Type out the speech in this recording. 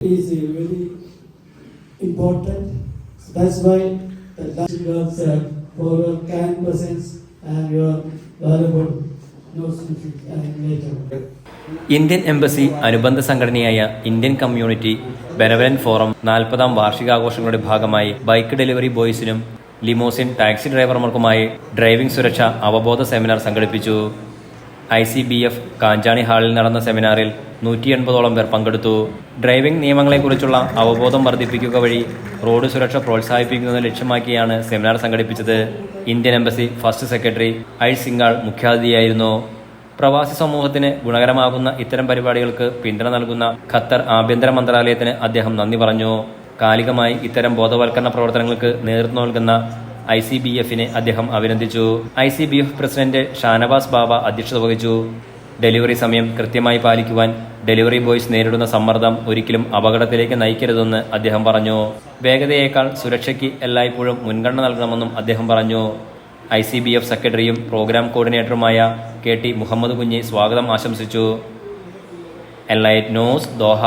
is very important. That's why the last for your kind presence and your valuable notes and nature. Indian embassy അനുബന്ധ സംഘടനയായ Indian community benevolent forum 40ാം വാർഷികാഘോഷങ്ങളുടെ ഭാഗമായി bike delivery ബോയ്സിനും limousine taxi ഡ്രൈവർമാർക്കുമായി driving സുരക്ഷ അവബോധ seminar സംഘടിപ്പിച്ചു. ICBF കാഞ്ചാണി ഹാളിൽ നടന്ന സെമിനാറിൽ 180ഓളം പേർ പങ്കെടുത്തു. ഡ്രൈവിംഗ് നിയമങ്ങളെക്കുറിച്ചുള്ള അവബോധം വർദ്ധിപ്പിക്കുക വഴി റോഡ് സുരക്ഷ പ്രോത്സാഹിപ്പിക്കുന്നത് ലക്ഷ്യമാക്കിയാണ് സെമിനാർ സംഘടിപ്പിച്ചത്. Indian embassy first secretary I Singhal മുഖ്യാതിഥിയായിരുന്നു. പ്രവാസി സമൂഹത്തിന് ഗുണകരമാകുന്ന ഇത്തരം പരിപാടികൾക്ക് പിന്തുണ നൽകുന്ന ഖത്തർ ആഭ്യന്തര മന്ത്രാലയത്തിന് അദ്ദേഹം നന്ദി പറഞ്ഞു. കാലികമായി ഇത്തരം ബോധവൽക്കരണ പ്രവർത്തനങ്ങൾക്ക് നേതൃത്വം നൽകുന്ന ICBF-നെ അദ്ദേഹം അഭിനന്ദിച്ചു. ICBF പ്രസിഡന്റ് ഷാനവാസ് ബാബ അധ്യക്ഷത വഹിച്ചു. ഡെലിവറി സമയം കൃത്യമായി പാലിക്കുവാൻ ഡെലിവറി ബോയ്സ് നേരിടുന്ന സമ്മർദ്ദം ഒരിക്കലും അപകടത്തിലേക്ക് നയിക്കരുതെന്ന് അദ്ദേഹം പറഞ്ഞു. വേഗതയേക്കാൾ സുരക്ഷയ്ക്ക് എല്ലായ്പ്പോഴും മുൻഗണന നൽകണമെന്നും അദ്ദേഹം പറഞ്ഞു. ICBF സെക്രട്ടറിയും പ്രോഗ്രാം കോർഡിനേറ്ററുമായ KT മുഹമ്മദ് കുഞ്ഞി സ്വാഗതം ആശംസിച്ചു. Enlight news, Doha.